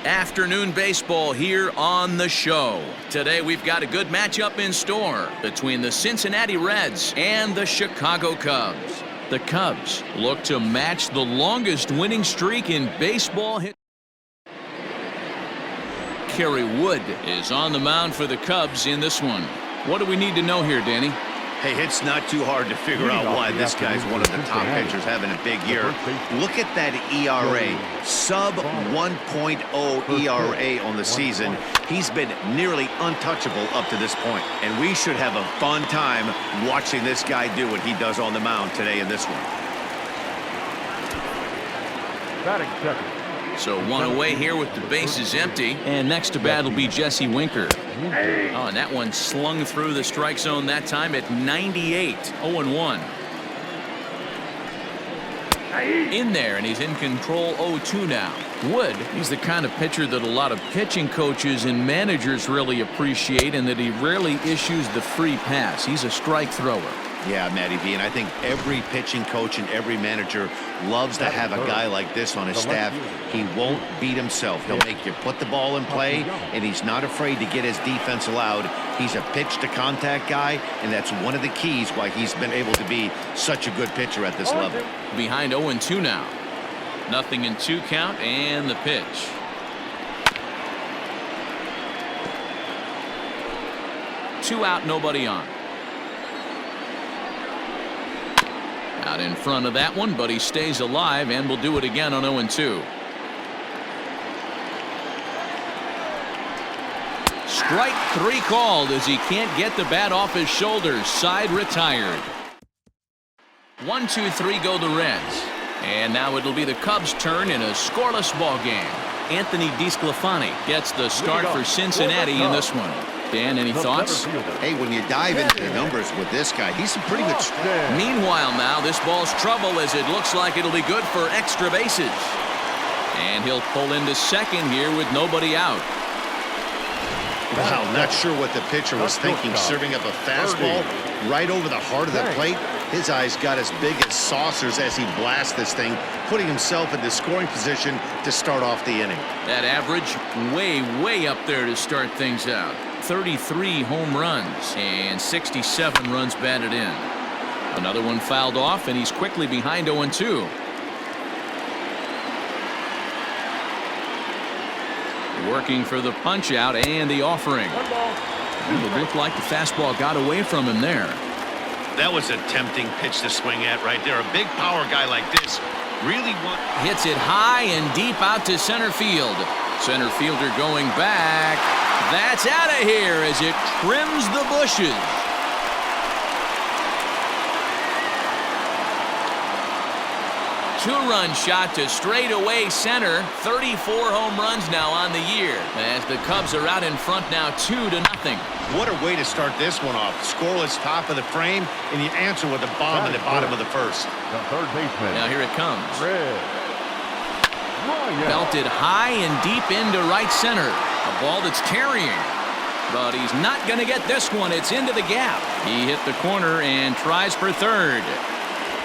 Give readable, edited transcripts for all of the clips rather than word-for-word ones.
Afternoon baseball here on the show. Today we've got a good matchup in store between the Cincinnati Reds and the Chicago Cubs. The Cubs look to match the longest winning streak in baseball. Kerry Wood is on the mound for the Cubs in this one. What do we need to know here, Danny? Hey, it's not too hard to figure out why this guy's one of the top pitchers having a big year. Look at that ERA, sub 1.0 ERA on the season. He's been nearly untouchable up to this point, and we should have a fun time watching this guy do what he does on the mound today in this one. Batting second. So one away here with the bases empty. And next to bat will be Jesse Winker. Oh, and that one slung through the strike zone that time at 98. 0-1. In there, and he's in control 0-2 now. Wood, he's the kind of pitcher that a lot of pitching coaches and managers really appreciate, and that he rarely issues the free pass. He's a strike thrower. Yeah, Matty V, and I think every pitching coach and every manager loves to have a guy like this on his staff. He won't beat himself. He'll make you put the ball in play, and he's not afraid to get his defense allowed. He's a pitch-to-contact guy, and that's one of the keys why he's been able to be such a good pitcher at this level. Behind 0-2 now. 0-2 count, and the pitch. Two out, nobody on. Out in front of that one, but he stays alive and will do it again on 0-2. Strike three called as he can't get the bat off his shoulders. Side retired. 1-2-3 go the Reds. And now it'll be the Cubs' turn in a scoreless ball game. Anthony DeSclafani gets the start for Cincinnati in this one. Dan, any thoughts? Hey, when you dive into the numbers with this guy, he's a pretty good. Meanwhile, now this ball's trouble as it looks like it'll be good for extra bases. And he'll pull into second here with nobody out. Wow, not sure what the pitcher was thinking, serving up a fastball right over the heart of the plate. His eyes got as big as saucers as he blasts this thing, putting himself in the scoring position to start off the inning. That average way up there to start things out. 33 home runs and 67 runs batted in. Another one fouled off, and he's quickly behind 0-2. Working for the punch out and the offering. It looked like the fastball got away from him there. That was a tempting pitch to swing at right there. A big power guy like this really hits it high and deep out to center field. Center fielder going back. That's out of here as it trims the bushes. Two-run shot to straightaway center. 34 home runs now on the year as the Cubs are out in front now 2-0. What a way to start this one off. Scoreless top of the frame, and you answer with a bomb in the bottom of the first. The third baseman. Now here it comes. Bryant. Belted high and deep into right center. A ball that's carrying. But he's not going to get this one. It's into the gap. He hit the corner and tries for third.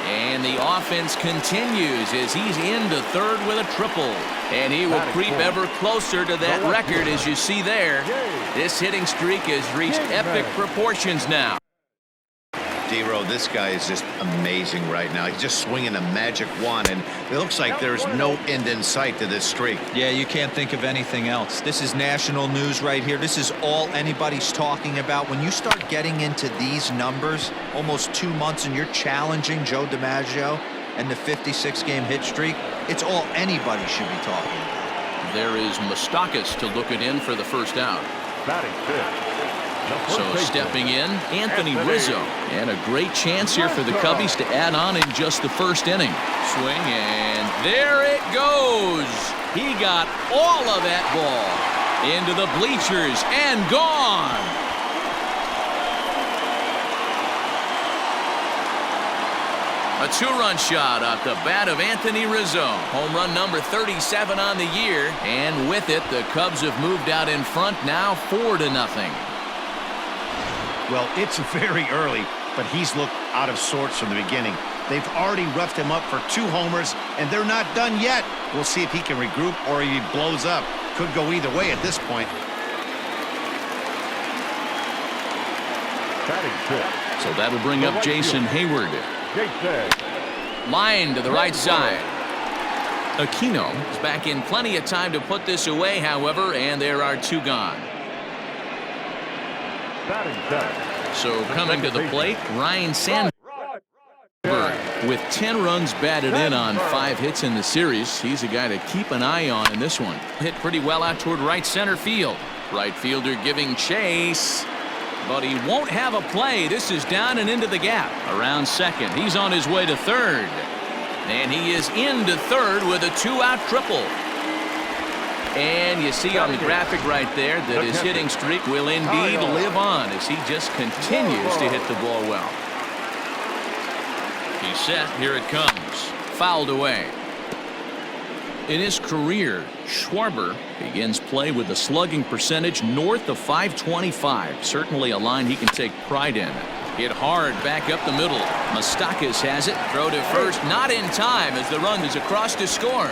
And the offense continues as he's into third with a triple. And he will creep ever closer to that record, as you see there. This hitting streak has reached epic proportions now. D-Row, this guy is just amazing right now. He's just swinging a magic wand, and it looks like there's no end in sight to this streak. Yeah, you can't think of anything else. This is national news right here. This is all anybody's talking about. When you start getting into these numbers, almost 2 months, and you're challenging Joe DiMaggio and the 56-game hit streak, it's all anybody should be talking about. There is Moustakas to look it in for the first out. Batting fifth. So stepping in, Anthony Rizzo. And a great chance here for the Cubbies to add on in just the first inning. Swing, and there it goes. He got all of that ball into the bleachers and gone. A two-run shot off the bat of Anthony Rizzo. Home run number 37 on the year. And with it, the Cubs have moved out in front now 4-0. Well, it's very early, but he's looked out of sorts from the beginning. They've already roughed him up for 2 homers, and they're not done yet. We'll see if he can regroup or he blows up. Could go either way at this point. Batting fifth. So that'll bring up Jason Hayward. Jason. Line to the right side. Aquino is back in plenty of time to put this away, however, and there are 2 gone. Batting seventh. So coming to the plate, Ryan Sandberg. With 10 runs batted in on 5 hits in the series, he's a guy to keep an eye on in this one. Hit pretty well out toward right center field. Right fielder giving chase, but he won't have a play. This is down and into the gap. Around second, he's on his way to third. And he is into third with a 2-out triple. And you see on the graphic right there that his hitting streak will indeed live on as he just continues to hit the ball well. He's set. Here it comes. Fouled away. In his career, Schwarber begins play with a slugging percentage north of .525. Certainly a line he can take pride in. Hit hard back up the middle. Moustakas has it. Throw to first. Not in time as the run is across to score.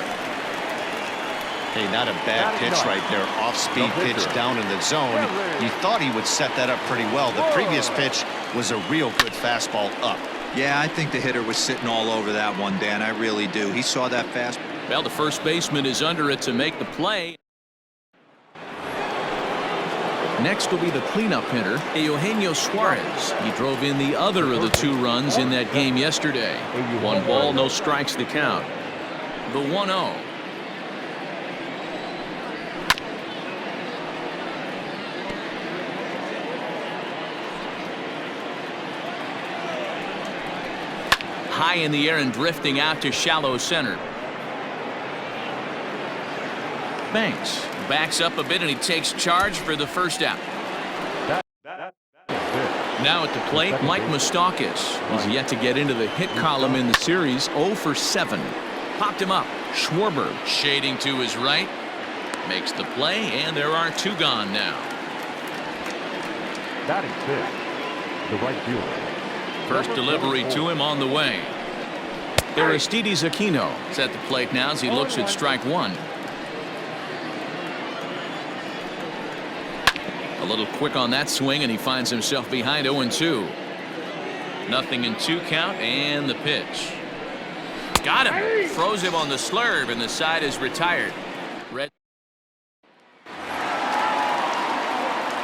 Hey, not a bad pitch right there. Off-speed pitch down in the zone. You thought he would set that up pretty well. The previous pitch was a real good fastball up. Yeah, I think the hitter was sitting all over that one, Dan. I really do. He saw that fast. Well, the first baseman is under it to make the play. Next will be the cleanup hitter, Eugenio Suarez. He drove in the other of the 2 runs in that game yesterday. 1 ball, no strikes to count. The 1-0. High in the air and drifting out to shallow center. Banks backs up a bit and he takes charge for the first out. Now at the plate, Mike Moustakas. He's yet to get into the hit column in the series. 0 for 7. Popped him up. Schwarber shading to his right. Makes the play, and there are 2 gone now. Batting fifth. The right fielder. First delivery to him on the way. Aristides Aquino is at the plate now as he looks at strike 1. A little quick on that swing, and he finds himself behind 0-2. Nothing in 2 count, and the pitch. Got him. Throws him on the slurve, and the side is retired. Red.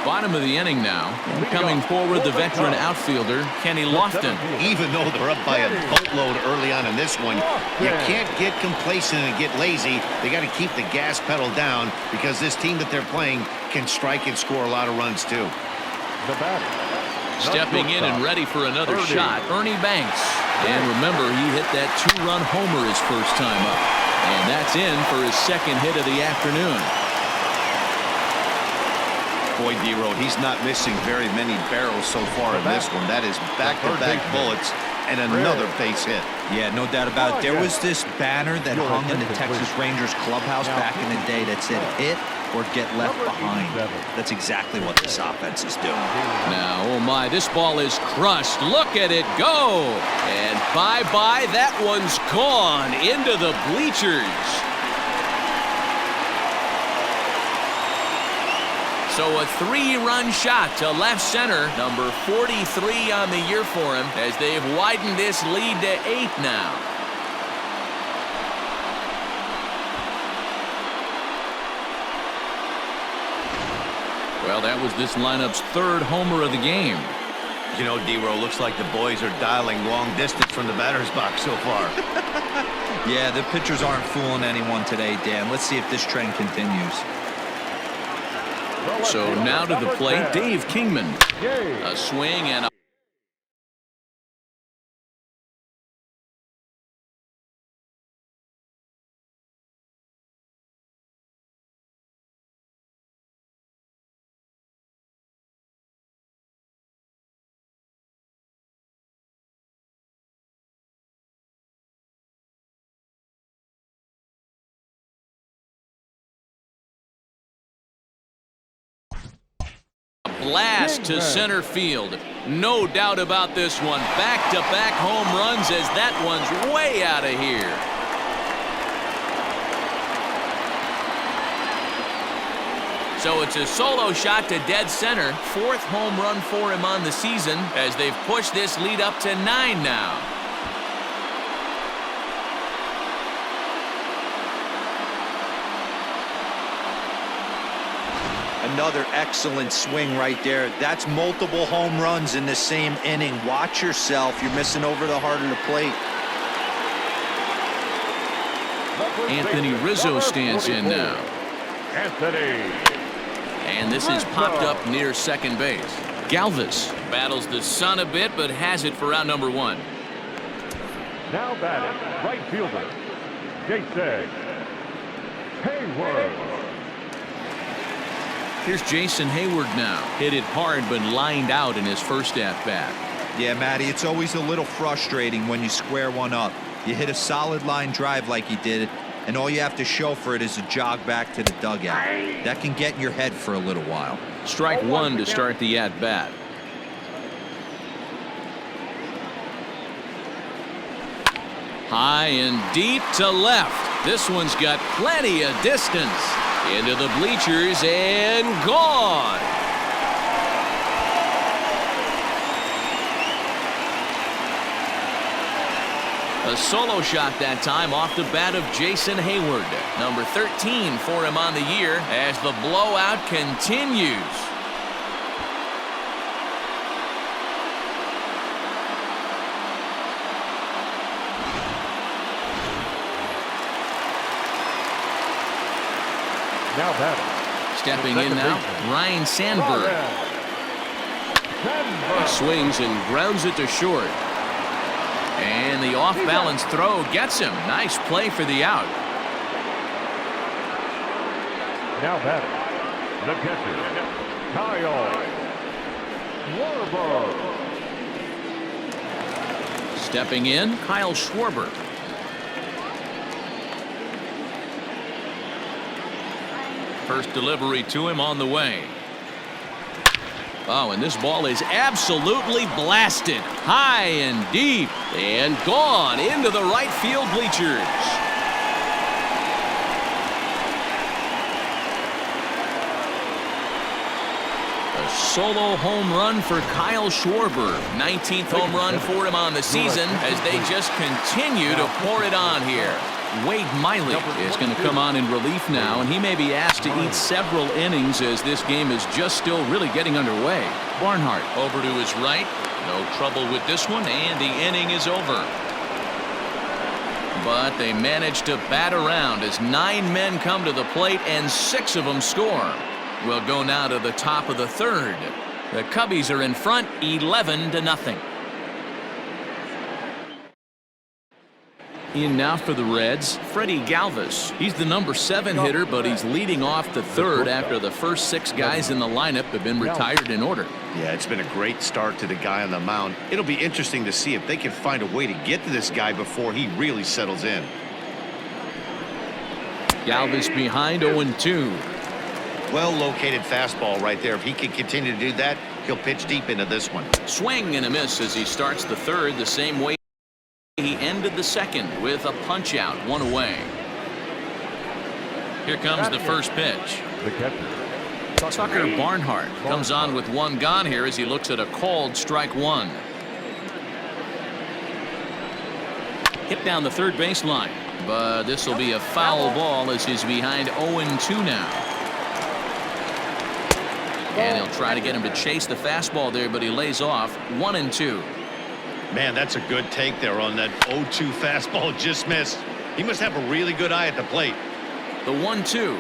Bottom of the inning now. Coming forward, the veteran outfielder, Kenny Lofton. Even though they're up by a boatload early on in this one, you can't get complacent and get lazy. They got to keep the gas pedal down because this team that they're playing can strike and score a lot of runs too. The batter. Stepping in and ready for another shot, Ernie Banks. And remember, he hit that 2-run homer his first time up. And that's in for his second hit of the afternoon. Boy, D-Row, he's not missing very many barrels so far in this one. That is back-to-back bullets and another base hit. Yeah, no doubt about it. There was this banner that hung in the Texas Rangers clubhouse back in the day that said hit or get left behind. That's exactly what this offense is doing. Now, oh my, this ball is crushed. Look at it go. And bye-bye, that one's gone into the bleachers. So a 3-run shot to left center, number 43 on the year for him, as they've widened this lead to 8 now. Well, that was this lineup's 3rd homer of the game. You know, D-Row, looks like the boys are dialing long distance from the batter's box so far. Yeah, the pitchers aren't fooling anyone today, Dan. Let's see if this trend continues. So now to the plate, Dave Kingman. A swing and a blast to center field. No doubt about this one. Back-to-back home runs as that one's way out of here. So it's a solo shot to dead center. 4th home run for him on the season as they've pushed this lead up to 9 now. Another excellent swing right there. That's multiple home runs in the same inning. Watch yourself. You're missing over the heart of the plate. Anthony Rizzo stands in now. And this is popped up near second base. Galvis battles the sun a bit, but has it for out number 1. Now batting, right fielder, Jason Hayward. Here's Jason Hayward now. Hit it hard, but lined out in his first at-bat. Yeah, Matty, it's always a little frustrating when you square one up. You hit a solid line drive like he did, and all you have to show for it is a jog back to the dugout. That can get in your head for a little while. Strike 1 to start the at-bat. High and deep to left. This one's got plenty of distance. Into the bleachers and gone. A solo shot that time off the bat of Jason Hayward. Number 13 for him on the year as the blowout continues. Now batting. Stepping in now, Ryan Sandberg. Swings and grounds it to short. And the off-balance throw gets him. Nice play for the out. Now batting, the catcher, Kyle Schwarber. Stepping in, Kyle Schwarber. First delivery to him on the way. Oh, and this ball is absolutely blasted. High and deep and gone into the right field bleachers. A solo home run for Kyle Schwarber. 19th home run for him on the season as they just continue to pour it on here. Wade Miley is going to come on in relief now, and he may be asked to eat several innings as this game is just still really getting underway. Barnhart over to his right. No trouble with this one, and the inning is over. But they manage to bat around as 9 men come to the plate, and 6 of them score. We'll go now to the top of the 3rd. The Cubbies are in front 11-0. In now for the Reds, Freddie Galvis. He's the number 7 hitter, but he's leading off the 3rd after the first 6 guys in the lineup have been retired in order. Yeah, it's been a great start to the guy on the mound. It'll be interesting to see if they can find a way to get to this guy before he really settles in. Galvis behind 0-2. Well-located fastball right there. If he can continue to do that, he'll pitch deep into this one. Swing and a miss as he starts the 3rd the same way he ended the 2nd with a punch-out, 1 away. Here comes the first pitch. The catcher, Tucker Barnhart comes on with 1 gone here as he looks at a called strike 1. Hit down the 3rd baseline, but this will be a foul ball as he's behind 0-2 now. And he'll try to get him to chase the fastball there, but he lays off 1-2. Man, that's a good take there on that 0-2 fastball. Just missed. He must have a really good eye at the plate. The 1-2.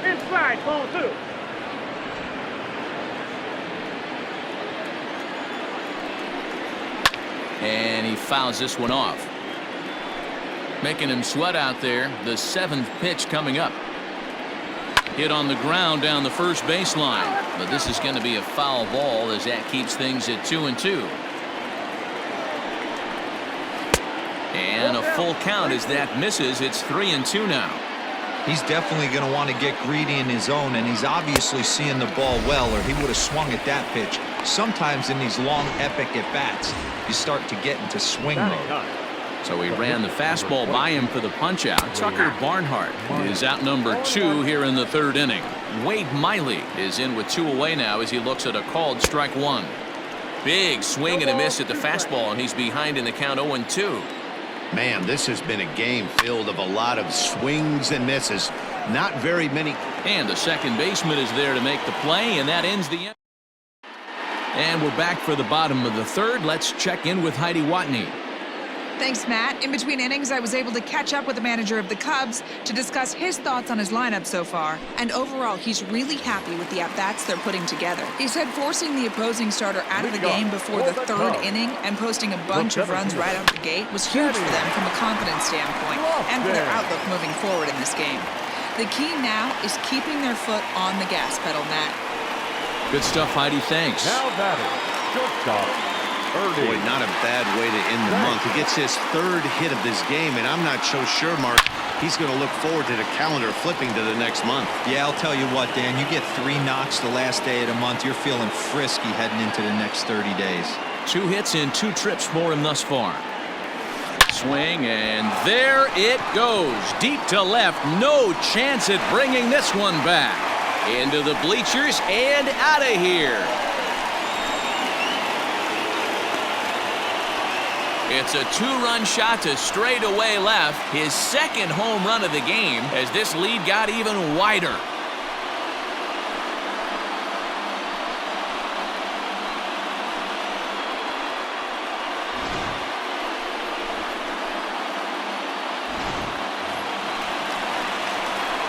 Inside, ball 2. And he fouls this one off. Making him sweat out there. The 7th pitch coming up. Hit on the ground down the first baseline, but this is going to be a foul ball as that keeps things at 2-2. And a full count as that misses. It's 3-2 now. He's definitely going to want to get greedy in his zone, and he's obviously seeing the ball well, or he would have swung at that pitch. Sometimes in these long, epic at-bats, you start to get into swing mode. So he ran the fastball by him for the punch-out. Tucker Barnhart is out number 2 here in the 3rd inning. Wade Miley is in with 2 away now as he looks at a called strike 1. Big swing and a miss at the fastball, and he's behind in the count 0-2. Man, this has been a game filled of a lot of swings and misses. Not very many. And the second baseman is there to make the play, and that ends the inning. And we're back for the bottom of the 3rd. Let's check in with Heidi Watney. Thanks, Matt. In between innings, I was able to catch up with the manager of the Cubs to discuss his thoughts on his lineup so far. And overall, he's really happy with the at-bats they're putting together. He said forcing the opposing starter out of the game before the 3rd inning and posting a bunch of runs right out the gate was huge for them from a confidence standpoint and for their outlook moving forward in this game. The key now is keeping their foot on the gas pedal, Matt. Good stuff, Heidi. Thanks. Now batting, shortstop, Ernie. Boy, not a bad way to end the month. He gets his 3rd hit of this game, and I'm not so sure, Mark, he's going to look forward to the calendar flipping to the next month. Yeah, I'll tell you what, Dan, you get 3 knocks the last day of the month, you're feeling frisky heading into the next 30 days. 2 hits and 2 trips for him thus far. Swing, and there it goes. Deep to left. No chance at bringing this one back. Into the bleachers and out of here. It's a 2-run shot to straightaway left. His 2nd home run of the game as this lead got even wider.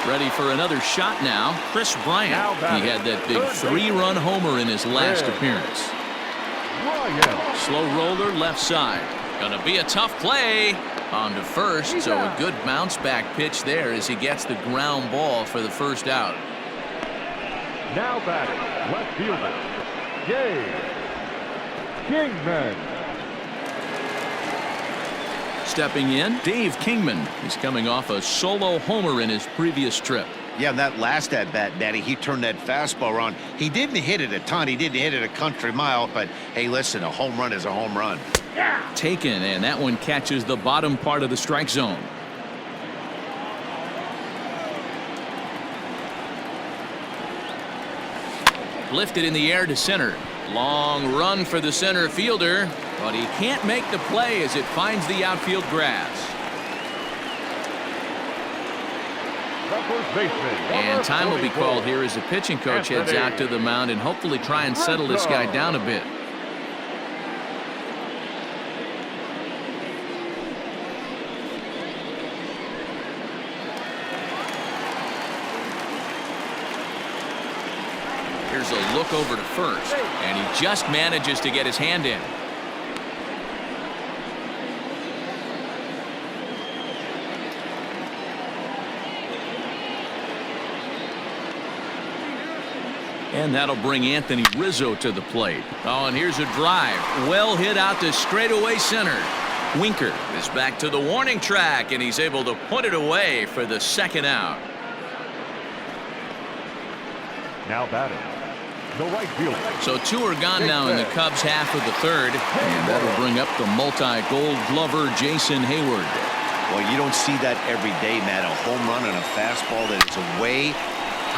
Ready for another shot now. Chris Bryant. He had that big 3-run homer in his last appearance. Slow roller left side. Gonna be a tough play. On to first, so a good bounce back pitch there as he gets the ground ball for the first out. Now batting, left fielder, Kingman. Stepping in, Dave Kingman. He's coming off a solo homer in his previous trip. Yeah, that last at-bat, Daddy, he turned that fastball around. He didn't hit it a ton. He didn't hit it a country mile, but hey, listen, a home run is a home run. Taken, and that one catches the bottom part of the strike zone. Lifted in the air to center. Long run for the center fielder, but he can't make the play as it finds the outfield grass. And time will be called here as the pitching coach heads out to the mound and hopefully try and settle this guy down a bit. Here's a look over to first, and he just manages to get his hand in. And that'll bring Anthony Rizzo to the plate. Oh, and here's a drive. Well hit out to straightaway center. Winker is back to the warning track, and he's able to put it away for the 2nd out. Now batting, the right fielder. So 2 are gone now in the Cubs' half of the 3rd, and that'll bring up the multi-gold glover Jason Hayward. Well, you don't see that every day, Matt. A home run and a fastball that is away.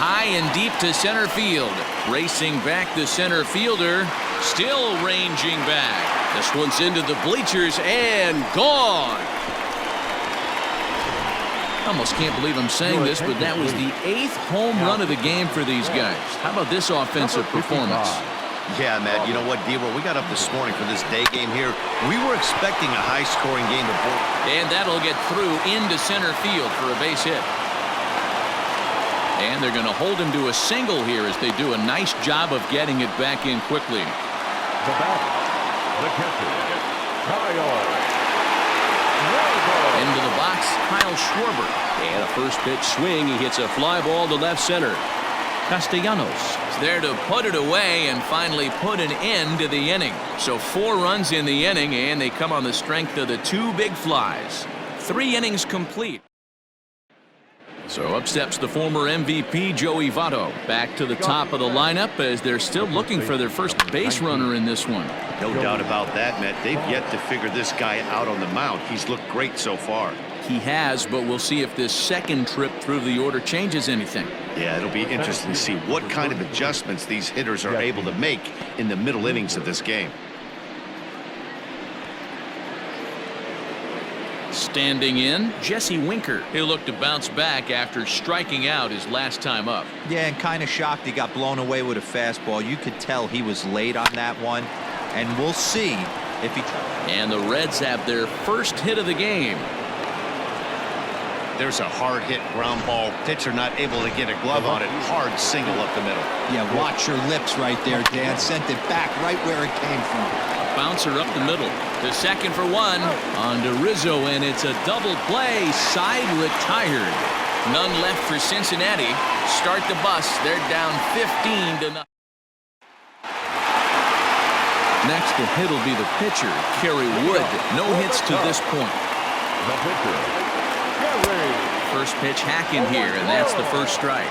High and deep to center field. Racing back the center fielder. Still ranging back. This one's into the bleachers and gone. I almost can't believe I'm saying this, but that was the 8th home run of the game for these guys. How about this offensive performance? Yeah, Matt, you know what, D-Roll, we got up this morning for this day game here. We were expecting a high-scoring game of ball. And that'll get through into center field for a base hit. And they're going to hold him to a single here as they do a nice job of getting it back in quickly. The batter, the catcher, Kyle. Into the box, Kyle Schwarber. And a first pitch swing. He hits a fly ball to left center. Castellanos is there to put it away and finally put an end to the inning. So 4 runs in the inning, and they come on the strength of the 2 big flies. 3 innings complete. So up steps the former MVP Joey Votto back to the top of the lineup as they're still looking for their first base runner in this one. No doubt about that, Matt. They've yet to figure this guy out on the mound. He's looked great so far. He has, but we'll see if this second trip through the order changes anything. Yeah, it'll be interesting to see what kind of adjustments these hitters are able to make in the middle innings of this game. Standing in, Jesse Winker. He'll look to bounce back after striking out his last time up. Yeah, and kind of shocked he got blown away with a fastball. You could tell he was late on that one, and we'll see if he... And the Reds have their first hit of the game. There's a hard hit ground ball. Pitcher not able to get a glove on it. Hard single up the middle. Yeah, watch your lips right there, Dan. Sent it back right where it came from. Bouncer up the middle. To second for one. On to Rizzo, and it's a double play. Side retired. None left for Cincinnati. Start the bus. They're down 15-0. Next to hit will be the pitcher, Kerry Wood. No hits to this point. The pitcher, Kerry. First pitch hacking here, and that's the first strike.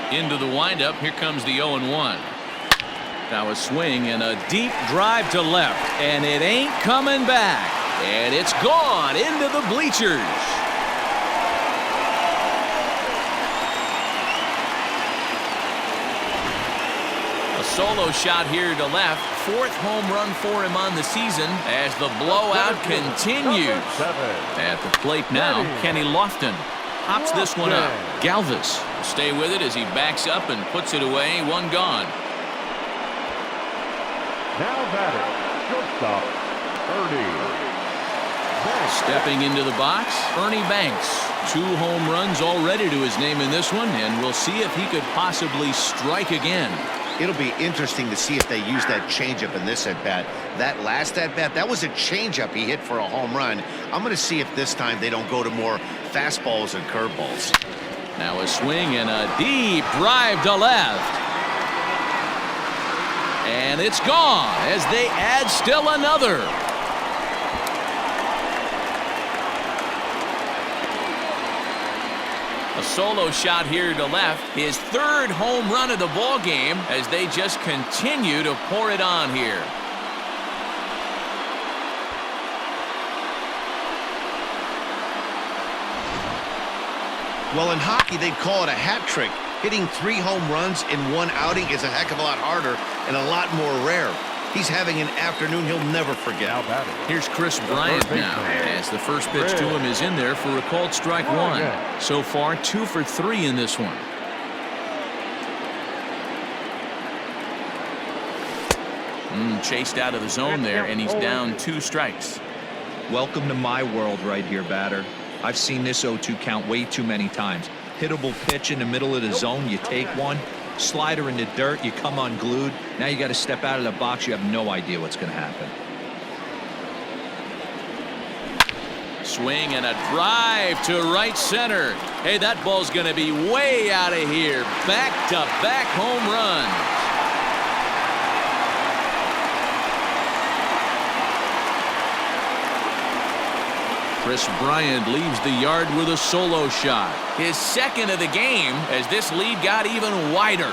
Into the windup. Here comes the 0-1. Now a swing and a deep drive to left, and it ain't coming back. And it's gone into the bleachers. A solo shot here to left. Fourth home run for him on the season as the blowout continues. At the plate now, Kenny Lofton hops this one up. Galvis will stay with it as he backs up and puts it away. One gone. Now batting, shortstop, Ernie Banks. Stepping into the box, Ernie Banks. 2 home runs already to his name in this one, and we'll see if he could possibly strike again. It'll be interesting to see if they use that changeup in this at-bat. That last at-bat, that was a changeup he hit for a home run. I'm going to see if this time they don't go to more fastballs and curveballs. Now a swing and a deep drive to left. And it's gone as they add still another. A solo shot here to left. His 3rd home run of the ball game as they just continue to pour it on here. Well, in hockey, they'd call it a hat trick. Hitting 3 home runs in one outing is a heck of a lot harder and a lot more rare. He's having an afternoon he'll never forget. Here's Chris Bryant now as the first pitch to him is in there for a called strike 1. So far 2 for 3 in this one. Chased out of the zone there, and he's down 2 strikes. Welcome to my world right here, batter. I've seen this 0-2 count way too many times. Hittable pitch in the middle of the zone, you take one. Slider in the dirt, you come unglued. Now you got to step out of the box. You have no idea what's going to happen. Swing and a drive to right center. Hey, that ball's going to be way out of here. Back-to-back home runs. Chris Bryant leaves the yard with a solo shot. His 2nd of the game as this lead got even wider.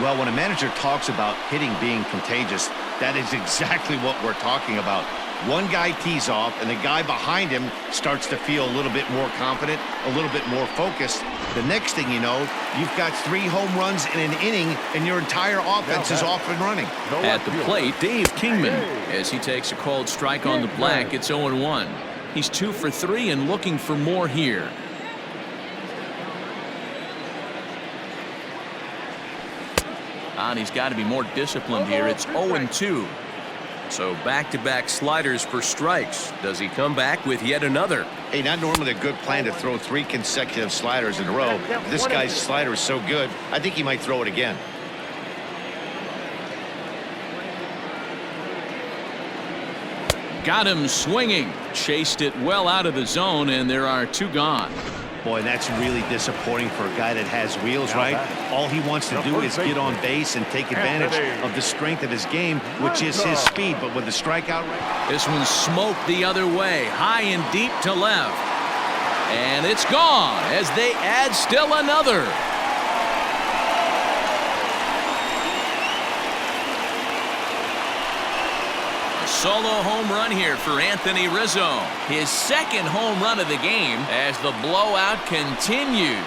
Well, when a manager talks about hitting being contagious, that is exactly what we're talking about. One guy tees off, and the guy behind him starts to feel a little bit more confident, a little bit more focused. The next thing you know, you've got 3 home runs in an inning, and your entire offense is off and running. At the plate, Dave Kingman, as he takes a called strike on the black. It's 0-1. He's 2 for 3 and looking for more here. And he's got to be more disciplined here. It's 0-2. So back-to-back sliders for strikes. Does he come back with yet another? Hey, not normally a good plan to throw 3 consecutive sliders in a row. This guy's slider is so good, I think he might throw it again. Got him swinging. Chased it well out of the zone, and there are 2 gone. Boy, that's really disappointing for a guy that has wheels, right? All he wants to do is get on base and take advantage of the strength of his game, which is his speed. But with the strikeout rate, This one smoked the other way, high and deep to left. And it's gone as they add still another. A solo home run here for Anthony Rizzo. His second home run of the game as the blowout continues.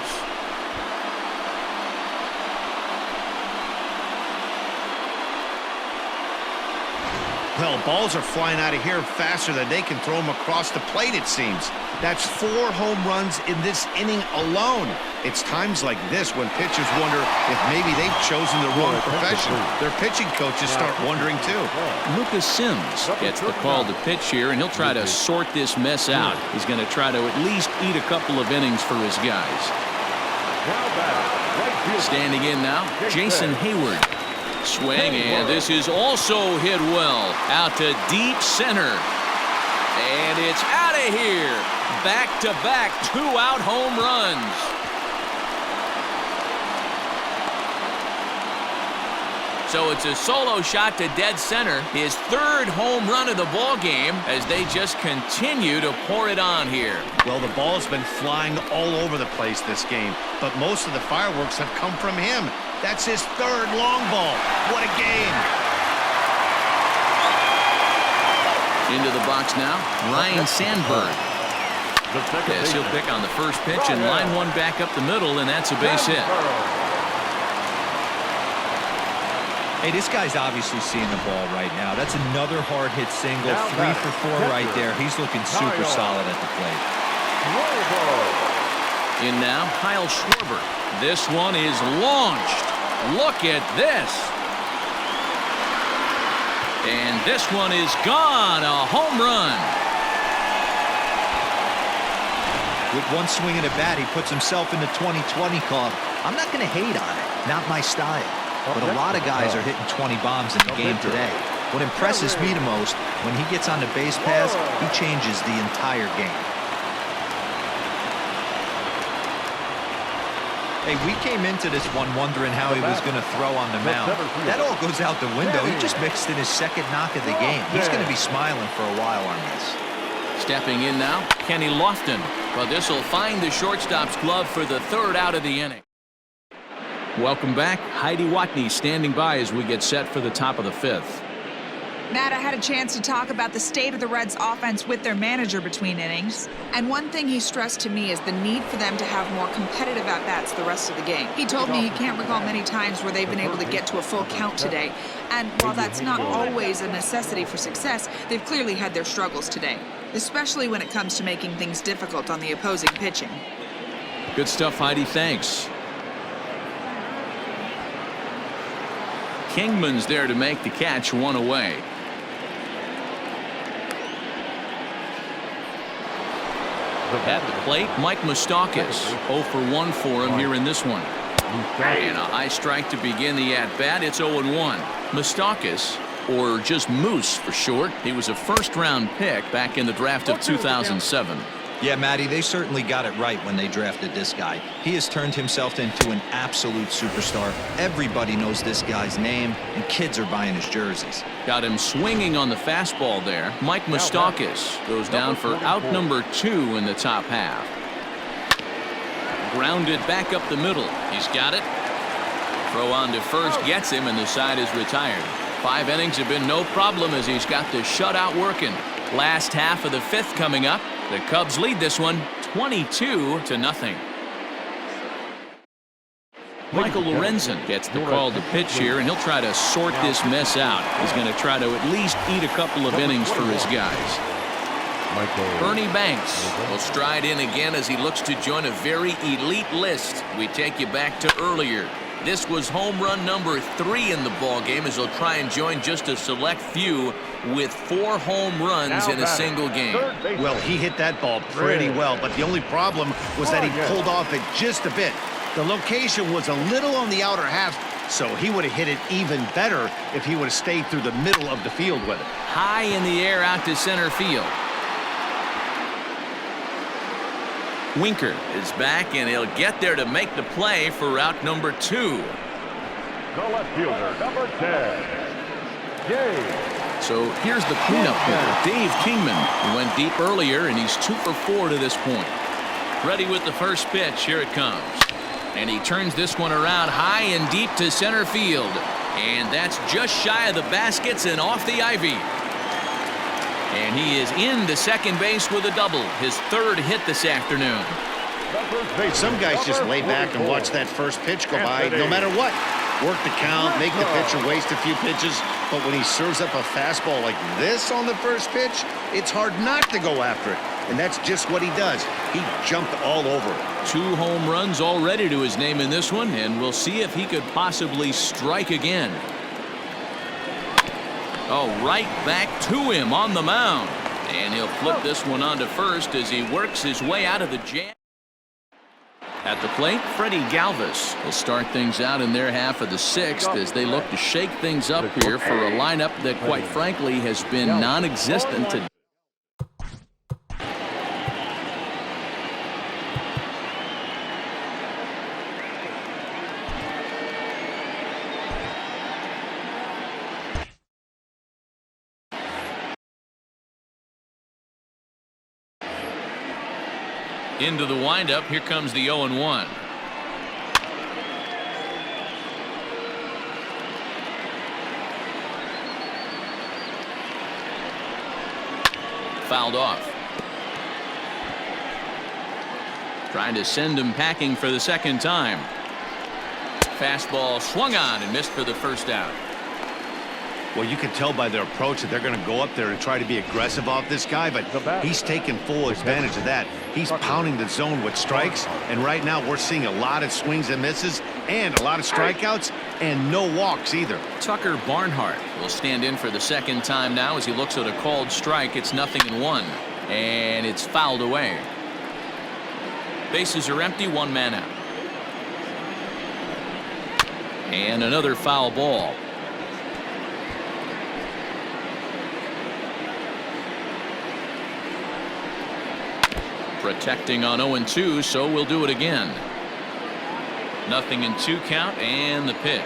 well, balls are flying out of here faster than they can throw them across the plate, it seems. That's 4 home runs in this inning alone. It's times like this when pitchers wonder if maybe they've chosen the wrong profession. Their pitching coaches start wondering too. Lucas Sims gets the call to pitch here, and he'll try to sort this mess out. He's going to try to at least eat a couple of innings for his guys. Standing in now, Jason Hayward. Swing, and this is also hit well. Out to deep center. And it's out of here. Back-to-back 2-out home runs. So it's a solo shot to dead center. His 3rd home run of the ball game as they just continue to pour it on here. Well, the ball's been flying all over the place this game, but most of the fireworks have come from him. That's his 3rd long ball. What a game. Into the box now, Ryan Sandberg. Yes, he'll pick on the first pitch and line one back up the middle, and that's a base hit. Hey, this guy's obviously seeing the ball right now. That's another hard hit single, 3 for 4 right there. He's looking super solid at the plate. In now, Kyle Schwarber. This one is launched. Look at this. And this one is gone. A home run. With one swing of the bat, he puts himself in the 2020 club. I'm not going to hate on it. Not my style. But a lot of guys are hitting 20 bombs in the game today. What impresses me the most, when he gets on the base paths, he changes the entire game. Hey, we came into this one wondering how he was going to throw on the mound. That all goes out the window. He just mixed in his 2nd knock of the game. He's going to be smiling for a while on this. Stepping in now, Kenny Lofton. But this will find the shortstop's glove for the 3rd out of the inning. Welcome back. Heidi Watney standing by as we get set for the top of the 5th. Matt, I had a chance to talk about the state of the Reds' offense with their manager between innings. And one thing he stressed to me is the need for them to have more competitive at-bats the rest of the game. He told me he can't recall many times where they've been able to get to a full count today. And while that's not always a necessity for success, they've clearly had their struggles today, especially when it comes to making things difficult on the opposing pitching. Good stuff, Heidi. Thanks. Kingman's there to make the catch, 1 away. At the plate, Mike Moustakas. 0 for 1 for him here in this one. And a high strike to begin the at-bat. It's 0-1. Moustakas, or just Moose for short, he was a 1st-round pick back in the draft of 2007. Yeah, Matty, they certainly got it right when they drafted this guy. He has turned himself into an absolute superstar. Everybody knows this guy's name, and kids are buying his jerseys. Got him swinging on the fastball there. Mike Moustakas goes down for out number 2 in the top half. Grounded back up the middle. He's got it. Throw on to first gets him, and the side is retired. 5 innings have been no problem as he's got the shutout working. Last half of the 5th coming up. The Cubs lead this one 22-0. Michael Lorenzen gets the call to pitch here, and he'll try to sort this mess out. He's going to try to at least eat a couple of innings for his guys. Ernie Banks will stride in again as he looks to join a very elite list. We take you back to earlier. This was home run number 3 in the ballgame as he'll try and join just a select few with 4 home runs in a single game. Well, he hit that ball pretty well, but the only problem was that he pulled off it just a bit. The location was a little on the outer half, so he would have hit it even better if he would have stayed through the middle of the field with it. High in the air out to center field. Winker is back, and he'll get there to make the play for out number 2. The left fielder, number 10. Yay. So here's the cleanup hitter, Dave Kingman, who went deep earlier, and he's 2 for 4 to this point. Ready with the first pitch. Here it comes. And he turns this one around high and deep to center field. And that's just shy of the baskets and off the ivy. And he is into second base with a double, his 3rd hit this afternoon. Some guys just lay back and watch that first pitch go by no matter what. Work the count, make the pitcher waste a few pitches, but when he serves up a fastball like this on the first pitch, it's hard not to go after it. And that's just what he does. He jumped all over it. 2 home runs already to his name in this one, and we'll see if he could possibly strike again. Oh, right back to him on the mound. And he'll flip this one onto first as he works his way out of the jam. At the plate, Freddie Galvis will start things out in their half of the 6th as they look to shake things up here for a lineup that, quite frankly, has been non-existent today. Into the windup. Here comes the 0-1. Fouled off. Trying to send him packing for the 2nd time. Fastball swung on and missed for the 1st out. Well, you can tell by their approach that they're going to go up there and try to be aggressive off this guy, but he's taking full advantage of that. He's pounding the zone with strikes, and right now we're seeing a lot of swings and misses and a lot of strikeouts and no walks either. Tucker Barnhart will stand in for the 2nd time now as he looks at a called strike. It's 0-1, and it's fouled away. Bases are empty, 1 man out. And another foul ball. Protecting on 0-2, so we'll do it again. 0-2 count, and the pitch.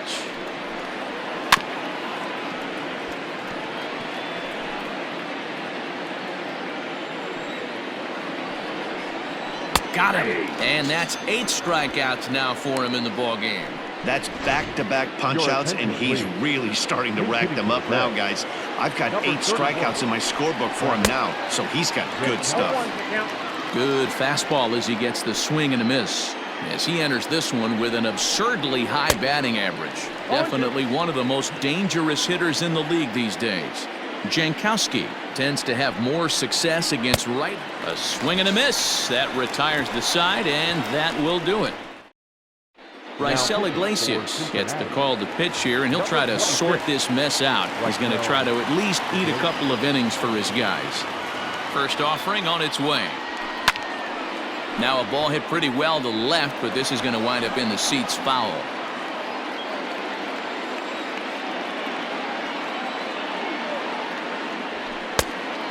Got him. And that's 8 strikeouts now for him in the ballgame. That's back-to-back punch-outs, and he's really starting to rack them up now, guys. I've got 8 strikeouts in my scorebook for him now, so he's got good stuff. Good fastball as he gets the swing and a miss. As he enters this one with an absurdly high batting average. Definitely one of the most dangerous hitters in the league these days. Jankowski tends to have more success against right. A swing and a miss. That retires the side, and that will do it. Raisel Iglesias gets the call to pitch here, and he'll try to sort this mess out. He's going to try to at least eat a couple of innings for his guys. First offering on its way. Now a ball hit pretty well to left, but this is going to wind up in the seats foul.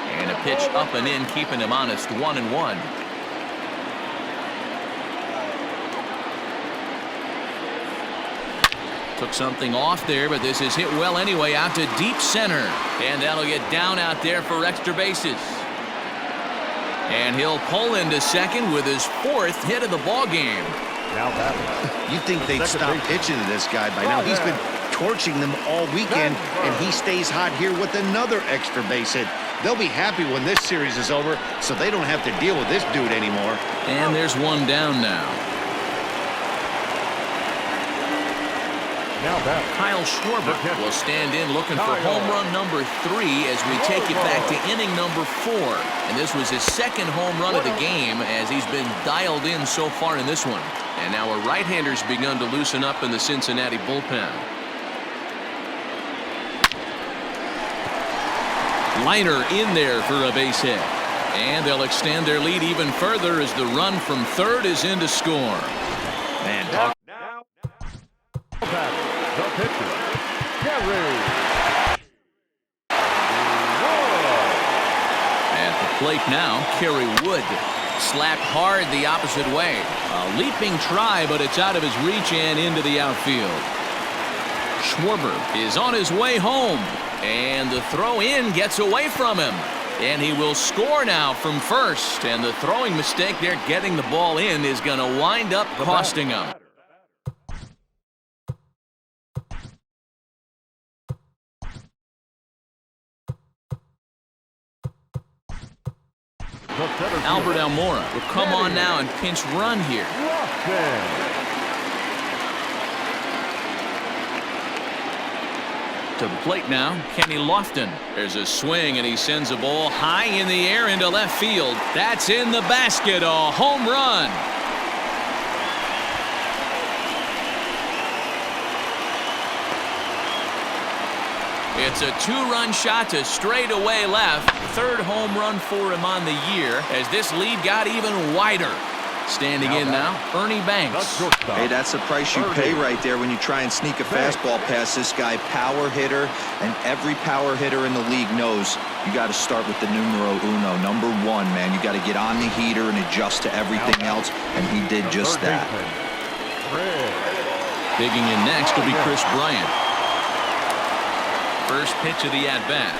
And a pitch up and in, keeping him honest, 1-1. Took something off there, but this is hit well anyway, out to deep center. And that'll get down out there for extra bases. And he'll pull into second with his 4th hit of the ball game. You'd think they'd stop pitching to this guy by now. He's been torching them all weekend, and he stays hot here with another extra base hit. They'll be happy when this series is over, so they don't have to deal with this dude anymore. And there's one down now. Kyle Schwarber will stand in looking for home run number 3 as we take it back to inning number 4. And this was his 2nd home run of the game as he's been dialed in so far in this one. And now a right-hander's begun to loosen up in the Cincinnati bullpen. Liner in there for a base hit. And they'll extend their lead even further as the run from 3rd is in to score. Man, talk. The pitcher, Kerry. At the plate now, Kerry Wood. Slapped hard the opposite way. A leaping try, but it's out of his reach and into the outfield. Schwarber is on his way home, and the throw in gets away from him. And he will score now from first, and the throwing mistake there getting the ball in is going to wind up costing him. Albert Almora will come on now and pinch run here. To the plate now, Kenny Lofton. There's a swing, and he sends a ball high in the air into left field. That's in the basket, a home run. It's a two-run shot to straightaway left. Third home run for him on the year as this lead got even wider. Standing in now, Ernie Banks. Hey, that's the price you pay right there when you try and sneak a fastball past this guy. Power hitter, and every power hitter in the league knows you got to start with the numero uno, number one, man. You got to get on the heater and adjust to everything else, and he did just that. Digging in next will be Chris Bryant. First pitch of the at-bat.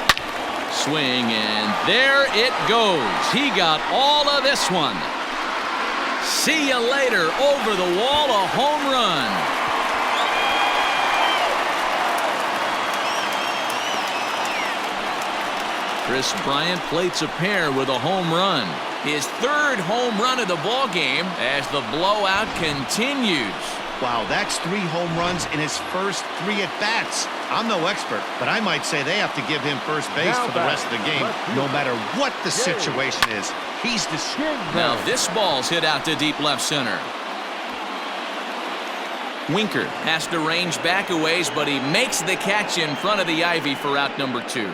Swing, and there it goes. He got all of this one. See you later. Over the wall, a home run. Chris Bryant plates a pair with a home run. His third home run of the ball game as the blowout continues. Wow, that's 3 home runs in his first 3 at-bats. I'm no expert, but I might say they have to give him first base for the rest of the game, no matter what the situation is. He's the Now this ball's hit out to deep left center. Winker has to range back a ways, but he makes the catch in front of the ivy for out number 2.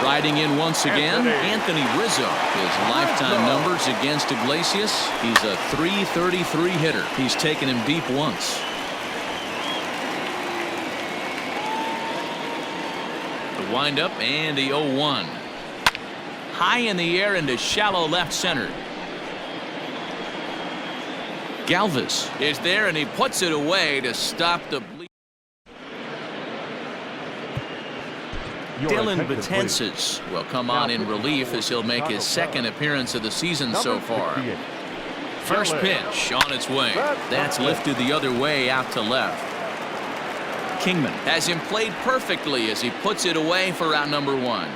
Riding in once again, Anthony Rizzo. His lifetime numbers against Iglesias. He's a .333 hitter. He's taken him deep once. The windup and the 0-1. High in the air into shallow left center. Galvis is there, and he puts it away to stop the bleed. Dylan Betances will come on in relief as he'll make his second appearance of the season so far. First pitch on its way. That's lifted the other way out to left. Kingman has him played perfectly as he puts it away for out number 1.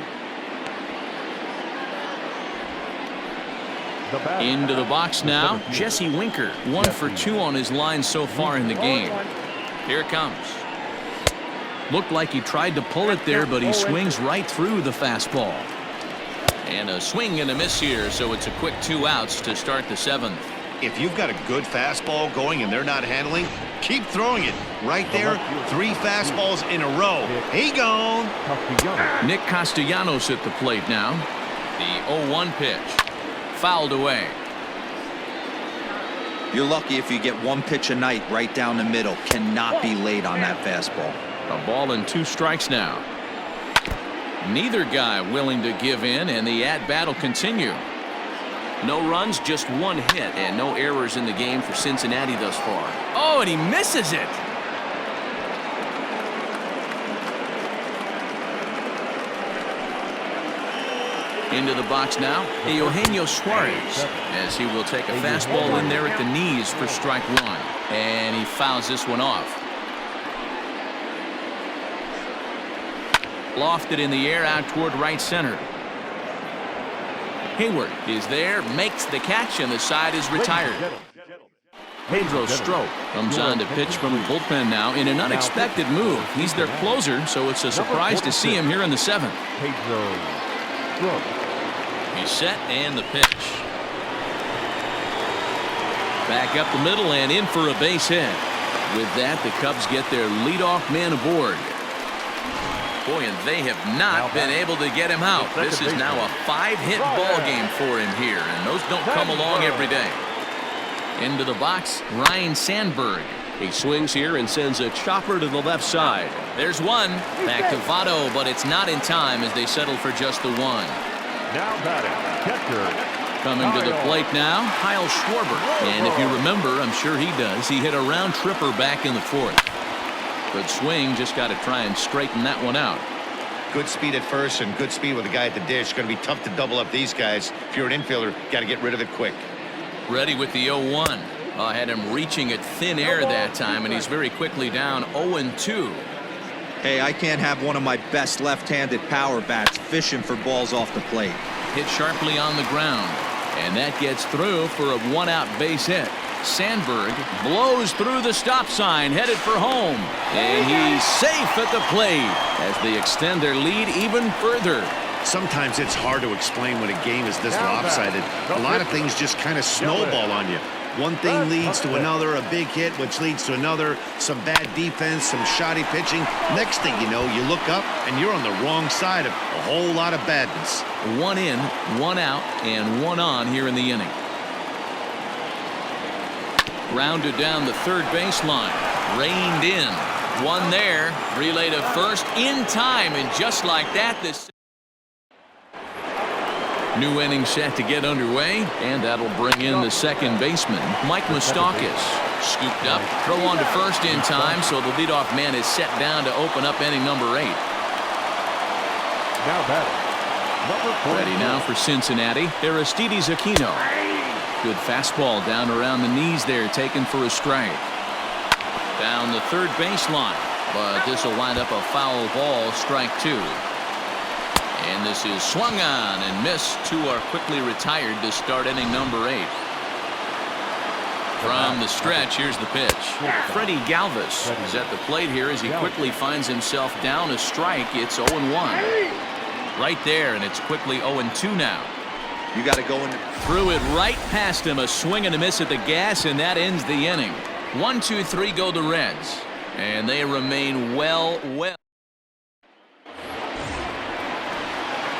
Into the box now, Jesse Winker. 1 for 2 on his line so far in the game. Here it comes. Looked like he tried to pull it there, but he swings right through the fastball. And a swing and a miss here, so it's a quick 2 outs to start the 7th. If you've got a good fastball going and they're not handling, keep throwing it. Right there, 3 fastballs in a row. He gone. Nick Castellanos at the plate now. The 0-1 pitch. Fouled away. You're lucky if you get 1 pitch a night right down the middle. Cannot be late on that fastball. A ball and 2 strikes now. Neither guy willing to give in, and the at-bat will continue. No runs, just 1 hit, and no errors in the game for Cincinnati thus far. Oh, and he misses it. Into the box now, Eugenio Suarez, as he will take a fastball in there at the knees for strike 1. And he fouls this one off. Lofted in the air out toward right center. Hayward is there, makes the catch, and the side is retired. Pedro Strop comes on to pitch from the bullpen now in an unexpected move. He's their closer, so it's a surprise to see him here in the 7th. He's set, and the pitch. Back up the middle and in for a base hit. With that, the Cubs get their leadoff man aboard. Boy, and they have not been able to get him out. This is now a 5-hit ball game for him here, and those don't come along every day. Into the box, Ryan Sandberg. He swings here and sends a chopper to the left side. There's one. Back to Votto, but it's not in time as they settle for just the 1. Now batting, catcher. Coming to the plate now, Kyle Schwarber. And if you remember, I'm sure he does, he hit a round tripper back in the 4th. Good swing, just got to try and straighten that one out. Good speed at first and good speed with the guy at the dish. Going to be tough to double up these guys. If you're an infielder, got to get rid of it quick. Ready with the 0-1. I had him reaching at thin air that time, and he's very quickly down 0-2. Hey, I can't have one of my best left-handed power bats fishing for balls off the plate. Hit sharply on the ground, and that gets through for a 1-out base hit. Sandberg blows through the stop sign, headed for home, and he's safe at the plate as they extend their lead even further. Sometimes it's hard to explain when a game is this lopsided. A lot of things just kind of snowball on you. One thing leads to another, a big hit, which leads to another, some bad defense, some shoddy pitching. Next thing you know, you look up and you're on the wrong side of a whole lot of badness. 1 in, 1 out, and 1 on here in the inning. Grounded down the third baseline, reined in, 1 there, relay to first in time, and just like that, this new inning set to get underway, and that'll bring in the second baseman, Mike Moustakas. Scooped up, throw on to first in time, so the leadoff man is set down to open up inning number 8. Now batting, number 4. Ready now for Cincinnati, Aristides Aquino. Good fastball down around the knees there, taken for a strike. Down the third baseline, but this will wind up a foul ball, strike 2. And this is swung on and missed. 2 are quickly retired to start inning number 8. From the stretch, here's the pitch. Freddie Galvis is at the plate here as he quickly finds himself down a strike. It's 0-1. Right there, and it's quickly 0-2 now. You got to go in. Threw it right past him, a swing and a miss at the gas, and that ends the inning. 1, 2, 3 go the Reds, and they remain well.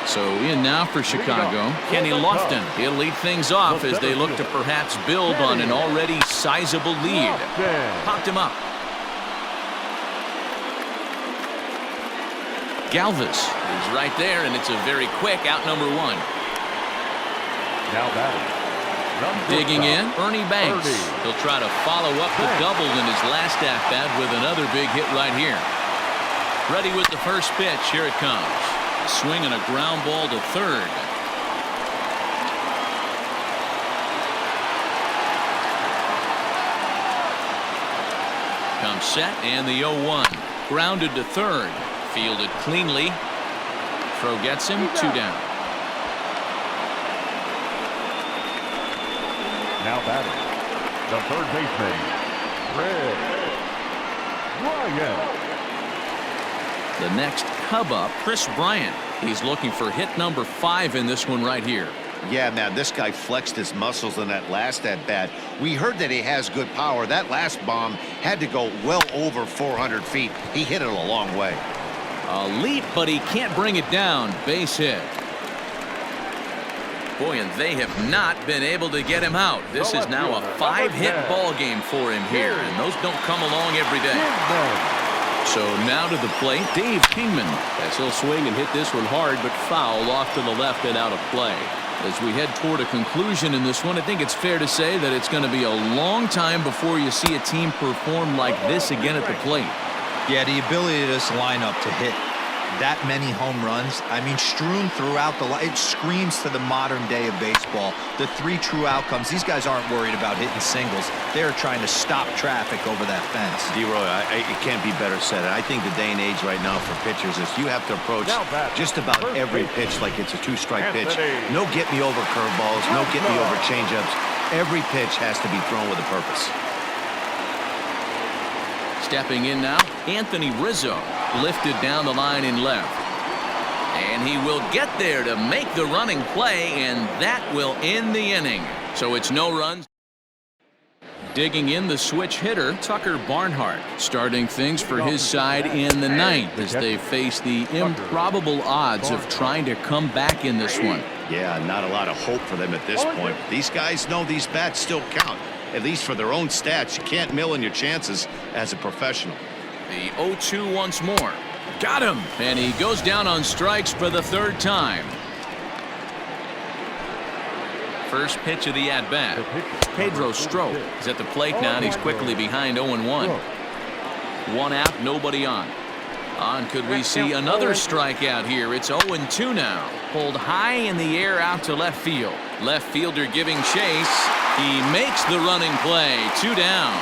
So in now for Chicago, Kenny Lofton. He'll lead things off as they look to perhaps build on an already sizable lead. Popped him up. Galvis is right there, and it's a very quick out number 1. Now batting, Digging in, Ernie Banks. He'll try to follow up the double in his last at-bat with another big hit right here. Ready with the first pitch. Here it comes. A swing and a ground ball to third. Comes set, and the 0-1. Grounded to third. Fielded cleanly. Throw gets him, 2 down. Now batting, the third baseman, Bryant. The next Cub up, Chris Bryant. He's looking for hit number 5 in this one right here. Yeah, man, this guy flexed his muscles in that last at-bat. We heard that he has good power. That last bomb had to go well over 400 feet. He hit it a long way. A leap, but he can't bring it down. Base hit. Boy, and they have not been able to get him out. This is now a 5-hit ball game for him here, and those don't come along every day. So now to the plate, Dave Kingman. As he'll swing and hit this one hard, but foul off to the left and out of play. As we head toward a conclusion in this one, I think it's fair to say that it's going to be a long time before you see a team perform like this again at the plate. Yeah, the ability of this lineup to hit that many home runs, I mean, strewn throughout the line, it screams to the modern day of baseball. The 3 true outcomes. These guys aren't worried about hitting singles. They're trying to stop traffic over that fence. D-Roy, it can't be better said. I think the day and age right now for pitchers is you have to approach just about every pitch like it's a 2-strike pitch. No get-me-over curveballs, no get-me-over changeups. Every pitch has to be thrown with a purpose. Stepping in now, Anthony Rizzo. Lifted down the line in left. And he will get there to make the running play, and that will end the inning. So it's no runs. Digging in the switch hitter, Tucker Barnhart, starting things for his side in the 9th as they face the improbable odds of trying to come back in this one. Yeah, not a lot of hope for them at this point. These guys know these bats still count, at least for their own stats. You can't mill in your chances as a professional. The 0-2 once more. Got him! And he goes down on strikes for the 3rd time. First pitch of the at-bat. Pedro Strop is at the plate now, and he's quickly behind 0-1. One out, nobody on. Could we see another strikeout here? It's 0-2 now. Pulled high in the air out to left field. Left fielder giving chase. He makes the running play. 2 down.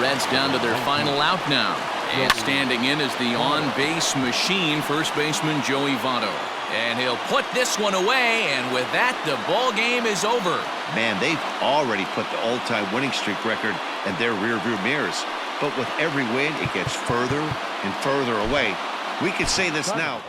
Reds down to their final out now. And standing in is the on-base machine, first baseman Joey Votto. And he'll put this one away, and with that, the ball game is over. Man, they've already put the all-time winning streak record in their rearview mirrors. But with every win, it gets further and further away. We could say this now.